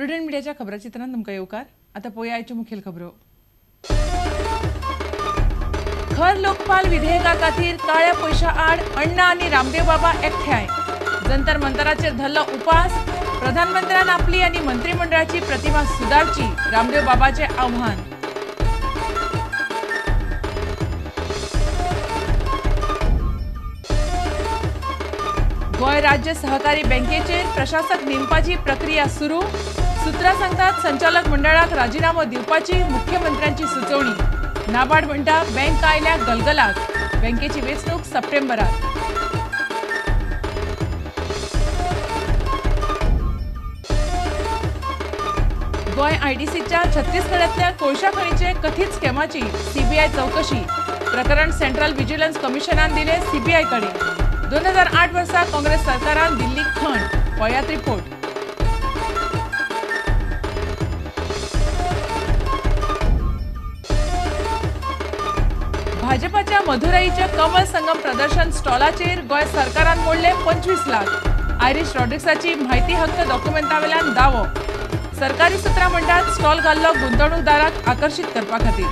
Prudent मिडियाच्या खबराचित्रांत तुमकां येवकार. आतां पळोवया आयच्यो मुखेल खबरो. खर लोकपाल विधेयका खातीर काळ्या पयशा आड अण्णा आनी रामदेव बाबा एकठांय. जंतर मंतराचेर धरलो उपास. प्रधानमंत्र्यान आपली आनी मंत्रिमंडळाची प्रतिमा सुदारची, रामदेव बाबाचे आव्हान. गोय राज्य सहकारी बँकेचेर प्रशासक नेमपाची प्रक्रिया सुरू. सुत्रां सांगतात संचालक मंडळाक राजीनामो दिवपाची मुख्यमंत्र्यांची सुचोवणी. नाबार्ड म्हणटा बँक आयल्या गलगलाक. बँकेची वेंचणूक सप्टेंबरात. गोय आयडीसीच्या छत्तीसगडांतल्या कोळशा खणीचे कथीत स्कॅमाची सीबीआय चौकशी. प्रकरण सेंट्रल व्हिजिलन्स कमिशनान दिले सीबीआय कडे. 2008 वर्सा काँग्रेस सरकारान दिल्ली खण. पळयात रिपोर्ट. भाजपाच्या मधुराईच्या कमल संगम प्रदर्शन स्टॉलाचेर गोय सरकारान मोडले 25 लाख. आयरिश रॉड्रिक्साची म्हायती हक्क डॉक्युमेंटावेल्यान दावो. सरकारी सुत्रां म्हणटात स्टॉल घाल्लो गुंतवणूकदारांक आकर्षित करपा खातीर.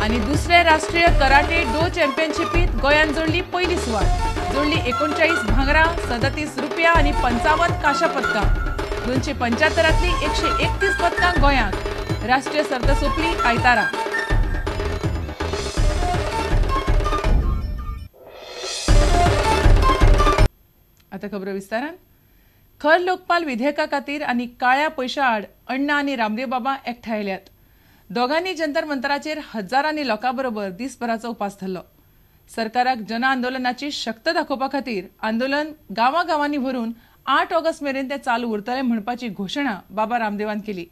आणि दुसरे राष्ट्रीय कराटे डो चॅम्पियनशिपीत गोंयान जोडली पहिली सुवात. जोडली 39 भांगरा, 37 रुपया आणि 55 काशा पदकां. 275 131 पदकां गोंयांक. राष्ट्रीय सर्त सोंपली आयतारा. आता खबर विस्तारान. खर लोकपाल विधेयका खातीर आनी काळ्या पयशा आड अण्णा आनी रामदेव बाबा एकठांय आयल्यात. दोगांनी जंतर मंतराचेर हजारांनी लोकांबरोबर दिसभराचो उपास धरलो. सरकाराक जन आंदोलनाची शक्त दाखोवपा खातीर आंदोलन गांवांनी व्हरून 8 ऑगस्ट मेरेन ते चालू उरतले म्हणपाची घोशणा बाबा रामदेवान केली.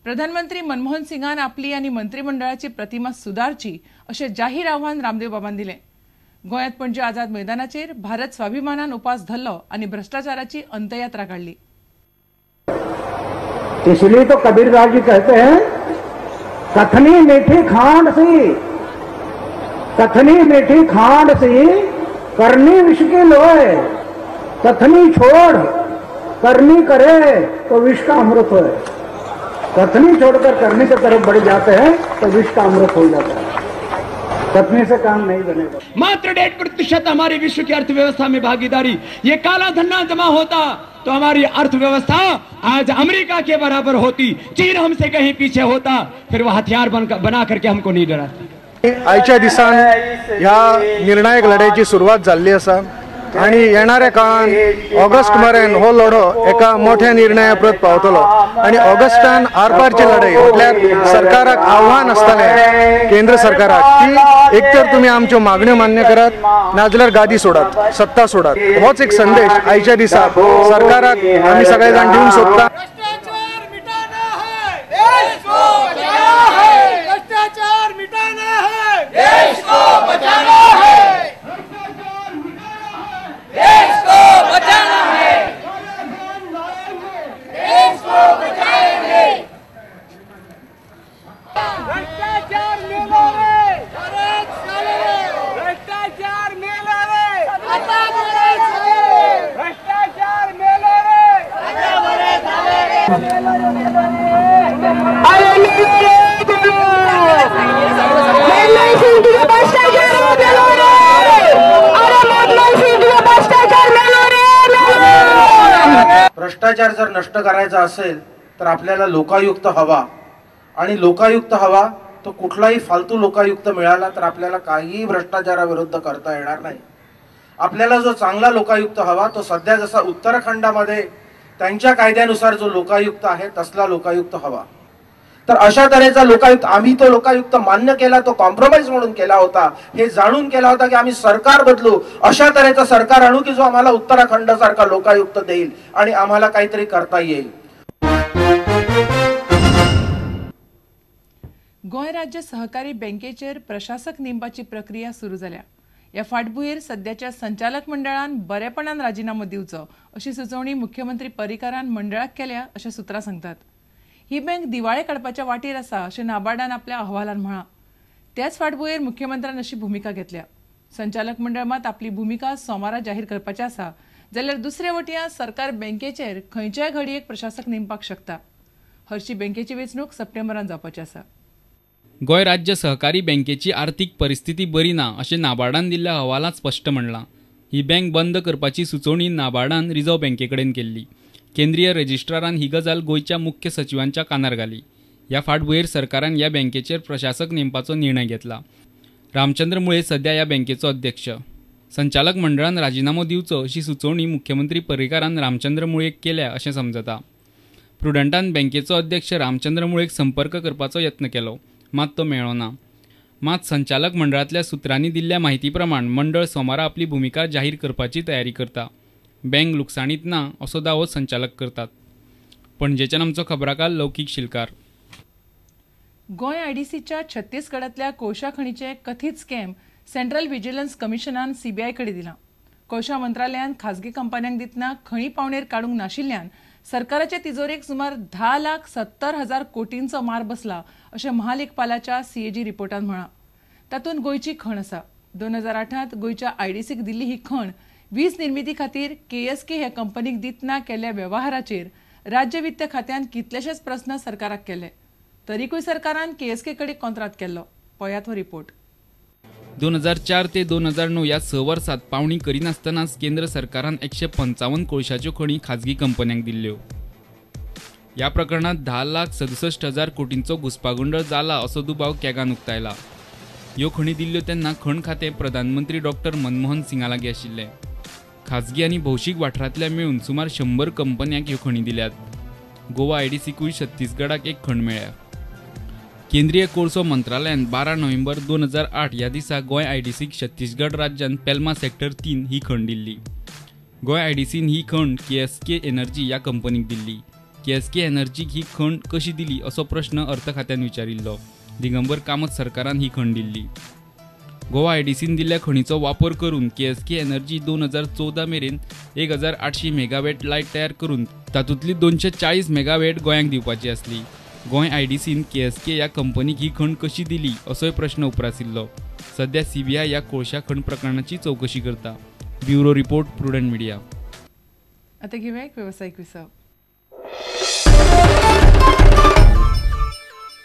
प्रधानमंत्री मनमोहन सिंगान आपली आनी मंत्रिमंडळाची प्रतिमा सुदारची अशें जाहीर आव्हान रामदेव बाबान दिलें. गोंयांत पणजे आझाद मैदानाचेर भारत स्वाभिमानान उपास धरलो आनी भ्रष्टाचाराची अंतयात्रा काडली. इसलिए तो कबीरदास जी कहते हैं कथनी मीठी खांड सी, कथनी मीठी खांड सी करनी विष की लोए. कथनी छोड़ करनी करे तो विष का अमृत होए. कथनी छोड़कर करने की तरफ बढ़ जाते हैं तो विष का अमृत हो जाता है. कथनी से काम नहीं बनेगा. मात्र 1.5% हमारी विश्व की अर्थव्यवस्था में भागीदारी. ये काला धन जमा होता तो हमारी अर्थव्यवस्था आज अमेरिका के बराबर होती. चीन हमसे कहीं पीछे होता. फिर वो हथियार बना करके हमको नहीं डराती. आजच्या दिसान ह्या निर्णायक लढाईची सुरुवात झाली आसा आणि येणाऱ्या काळात ऑगस्ट मेरेन हो लढो एका मोठ्या निर्णयापर्यंत पावतलो. आणि ऑगस्टान आरपारची लढाई म्हटल्यार सरकाराक आव्हान आसतलें केंद्र सरकाराक की एक तर तुम्ही आमच्यो मागण्यो मान्य करात नाजाल्यार गादी सोडात, सत्ता सोडात. होच एक संदेश आयच्या दिसा सरकाराक आमी सगळे जाण दिवंक सोदता. भ्रष्टाचार जर नष्ट करायचा असेल तर आपल्याला लोकायुक्त हवा. आणि लोकायुक्त हवा तो कुठलाही फालतू लोकायुक्त मिळाला तर आपल्याला काहीही भ्रष्टाचाराविरुद्ध करता येणार नाही. आपल्याला जो चांगला लोकायुक्त हवा तो सध्या जसा उत्तराखंडामध्ये त्यांच्या कायद्यानुसार जो लोकायुक्त आहे तसला लोकायुक्त हवा. तर अशा तऱ्हेचा लोकायुक्त आम्ही तो लोकायुक्त मान्य केला, तो कॉम्प्रोमाइज म्हणून केला होता. हे जाणून केला होता की आम्ही सरकार बदलू, अशा तऱ्हेचं सरकार आणू की जो आम्हाला उत्तराखंड सारखा लोकायुक्त देईल आणि आम्हाला काहीतरी करता येईल. गोय राज्य सहकारी बँकेचेर प्रशासक नेमपाची प्रक्रिया सुरू जाल्या. ह्या फाटभुंयेर सध्याच्या संचालक मंडळान बरेपणान राजीनामो दिवचो अशी सुचोवणी मुख्यमंत्री पर्रीकारान मंडळाक केल्या अशें सुत्रां सांगतात. ही बँक दिवाळे काडपाच्या वाटेर आसा अशें नाबार्डान आपल्या अहवालान म्हळां. त्याच फाटभुंयेर मुख्यमंत्र्यान अशी भुमिका घेतल्या. संचालक मंडळ मात आपली भूमिका सोमारा जाहीर करपाची आसा जाल्यार दुसरे वटयां सरकार बँकेचेर खंयच्याय घडयेक प्रशासक नेमपाक शकता. हरशी बँकेची वेंचणूक सप्टेंबरांत जावपाची आसा. गोंय राज्य सहकारी बँकेची आर्थीक परिस्थिती बरी ना अशें नाबार्डान दिल्ल्या अहवालांत स्पश्ट म्हणलां. ही बँक बंद करपाची सुचोवणी नाबार्डान रिझर्व्ह बँकेकडेन केल्ली. केंद्रीय रजिस्ट्रारान ही गजाल गोंयच्या मुख्य सचिवांच्या कानार घाली. ह्या फाटभुंयेर सरकारान ह्या बँकेचेर प्रशासक नेमपाचो निर्णय घेतला. रामचंद्र मुळे सध्या ह्या बँकेचो अध्यक्ष. संचालक मंडळान राजिनामो दिवचो अशी सुचोवणी मुख्यमंत्री पर्रीकारान रामचंद्र मुळेक केल्या अशें समजता. प्रुडंटान बँकेचो अध्यक्ष रामचंद्र मुळेक संपर्क करपाचो यत्न केलो, मात तो मेळ्ळो ना. मात संचालक मंडळांतल्या सुत्रांनी दिल्ल्या म्हायती प्रमाण मंडळ सोमारा आपली भूमिका जाहीर करपाची तयारी करता. बँक लुकसाणीत ना असो दावो संचालक करतात. पणजेच्यान आमचो खबराकार लौकीक Shilkar. Goa आयडीसीच्या छत्तीसगडांतल्या कोळशा खणीचे कथीत scam central vigilance कमिशनान CBI कडेन दिला. कोळशा मंत्रालयान खाजगी कंपन्यांक दितना खणी पावणेर काडूंक नाशिल्ल्यान सरकाराचे तिजोरेक सुमार 10,70,000 कोटींचो मार बसला अशें महालेखपालाच्या सीएजी रिपोर्टांत म्हळां. तातूंत गोंयची खण आसा. 2008 गोंयच्या आयडीसीक दिल्ली ही खण वीज निर्मिती खातीर केएसके हे कंपनीक दितना केल्ल्या वेव्हाराचेर राज्य वित्त खात्यान कितलेशेच प्रस्न सरकाराक केले. तरीकूय सरकारान केएसके कडेन कोंत्रात केल्लो. पळयात हो रिपोर्ट. 2004 ते 2009 ह्या 6 वर्सांत पावणी करिनासतनाच केंद्र सरकारान 155 कोळशाच्यो खणी खाजगी कंपन्यांक दिल्ल्यो. ह्या प्रकरणात 10,67,000 कोटींचो घुसपागोंडळ जाला असो दुबाव कॅगान उक्तायला. ह्यो खणी दिल्ल्यो तेन्ना खण खातें प्रधानमंत्री डॉ. मनमोहन सिंगा लागीं आशिल्लें. खाजगी आनी भौशीक वाठारांतल्या मेळून सुमार 100 कंपन्यांक ह्यो खणी दिल्यात. गोवा आयडीसीकूय छत्तीसगडाक एक खण मेळ्ळ्या. केंद्रीय कोळसो मंत्रालयान 12 नोव्हेंबर 2008 ह्या दिसा गोंय आयडीसीक छत्तीसगड राज्यान पेल्मा सेक्टर 3 ही खण दिल्ली. गोंय आयडीसीन ही खण केएसके एनर्जी ह्या कंपनीक दिल्ली. केएसके एनर्जीक ही खण कशी दिली असो प्रश्न अर्थ खात्यान विचारिल्लो. दिगंबर कामत सरकारान ही खण दिल्ली. गोवा आयडीसीन दिल्ल्या खणीचो वापर करून केएसके एनर्जी 2014 मेरेन 1,800 मेगावॅट लायट तयार करून तातूंतली 240 मेगावॅट गोंयांक दिवपाची आसली. गोंय आयडीसीन केएसके ह्या कंपनीक ही खण कशी दिली असोय प्रश्न उप्रासिल्लो. सध्या सीबीआय ह्या कोळशा खण प्रकरणाची चवकशी करता. Bureau report, prudent media. आता घेऊया एक व्यावसायिक विसव.